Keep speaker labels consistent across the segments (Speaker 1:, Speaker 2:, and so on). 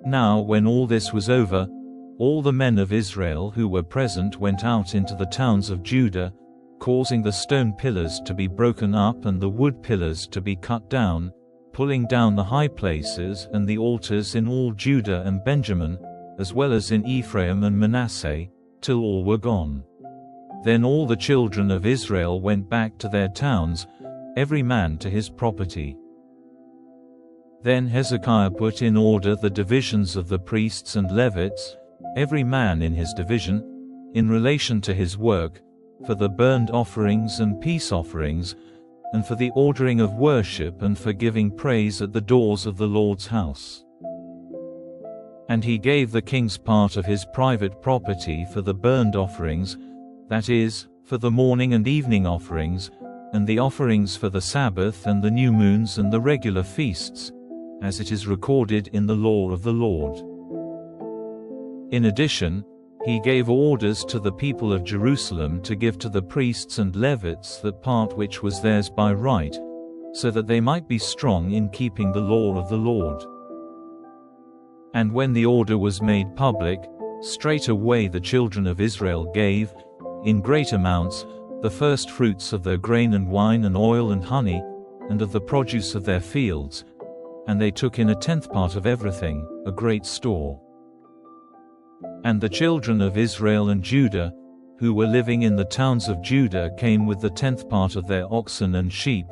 Speaker 1: Now when all this was over, all the men of Israel who were present went out into the towns of Judah, causing the stone pillars to be broken up and the wood pillars to be cut down, pulling down the high places and the altars in all Judah and Benjamin, as well as in Ephraim and Manasseh, till all were gone. Then all the children of Israel went back to their towns, every man to his property. Then Hezekiah put in order the divisions of the priests and Levites, every man in his division, in relation to his work, for the burnt offerings and peace offerings, and for the ordering of worship and for giving praise at the doors of the Lord's house. And he gave the king's part of his private property for the burnt offerings, that is, for the morning and evening offerings, and the offerings for the Sabbath and the new moons and the regular feasts, as it is recorded in the law of the Lord. In addition, he gave orders to the people of Jerusalem to give to the priests and Levites that part which was theirs by right, so that they might be strong in keeping the law of the Lord. And when the order was made public, straightway the children of Israel gave, in great amounts, the first fruits of their grain and wine and oil and honey, and of the produce of their fields, and they took in a tenth part of everything, a great store. And the children of Israel and Judah, who were living in the towns of Judah, came with the tenth part of their oxen and sheep,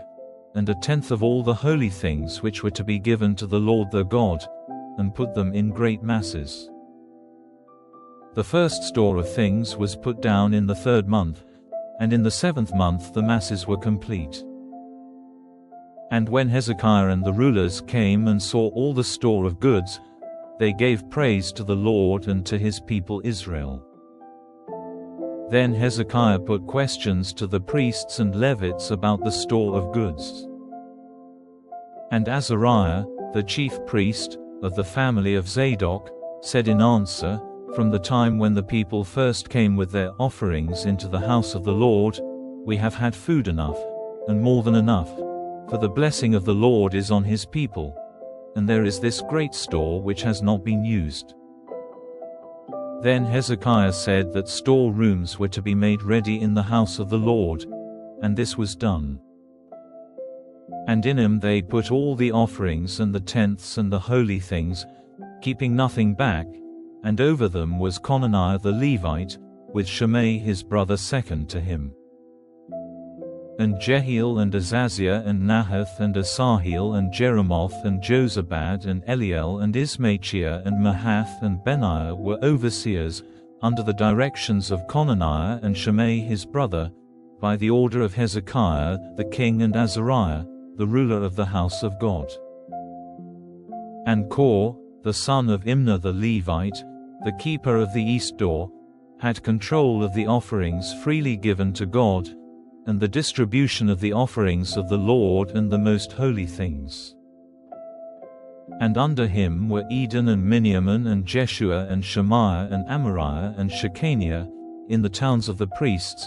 Speaker 1: and a tenth of all the holy things which were to be given to the Lord their God, and put them in great masses. The first store of things was put down in the 3rd month, and in the 7th month the masses were complete. And when Hezekiah and the rulers came and saw all the store of goods, they gave praise to the Lord and to his people Israel. Then Hezekiah put questions to the priests and Levites about the store of goods. And Azariah, the chief priest, of the family of Zadok, said in answer, From the time when the people first came with their offerings into the house of the Lord, we have had food enough, and more than enough, for the blessing of the Lord is on his people, and there is this great store which has not been used. Then Hezekiah said that store rooms were to be made ready in the house of the Lord, and this was done. And in them they put all the offerings and the tenths and the holy things, keeping nothing back, and over them was Conaniah the Levite, with Shimei his brother second to him. And Jehiel and Azaziah and Nahath and Asahel and Jeremoth and Jozabad and Eliel and Ismachiah and Mahath and Benaiah were overseers, under the directions of Conaniah and Shimei his brother, by the order of Hezekiah the king and Azariah, the ruler of the house of God. And Kor, the son of Imnah the Levite, the keeper of the east door, had control of the offerings freely given to God, and the distribution of the offerings of the Lord and the most holy things. And under him were Eden and Miniaman and Jeshua and Shemaiah and Amariah and Shechaniah, in the towns of the priests,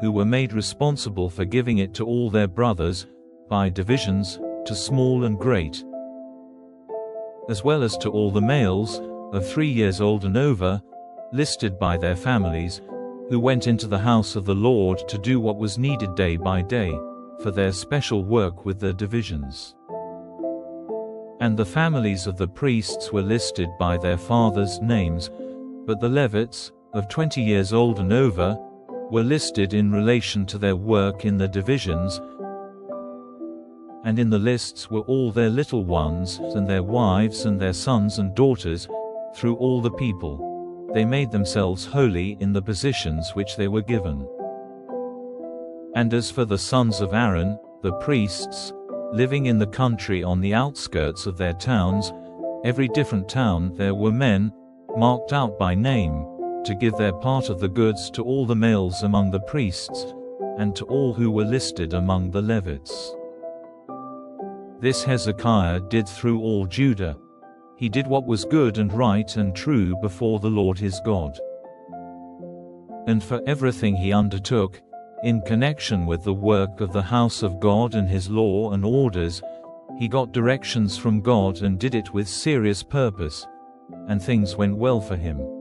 Speaker 1: who were made responsible for giving it to all their brothers, by divisions, to small and great, as well as to all the males, of 3 years old and over, listed by their families, who went into the house of the Lord to do what was needed day by day, for their special work with their divisions. And the families of the priests were listed by their fathers' names, but the Levites, of 20 years old and over, were listed in relation to their work in their divisions, and in the lists were all their little ones, and their wives and their sons and daughters, through all the people. They made themselves holy in the positions which they were given. And as for the sons of Aaron, the priests, living in the country on the outskirts of their towns, every different town there were men, marked out by name, to give their part of the goods to all the males among the priests, and to all who were listed among the Levites. This Hezekiah did through all Judah. He did what was good and right and true before the Lord his God. And for everything he undertook, in connection with the work of the house of God and his law and orders, he got directions from God and did it with serious purpose, and things went well for him.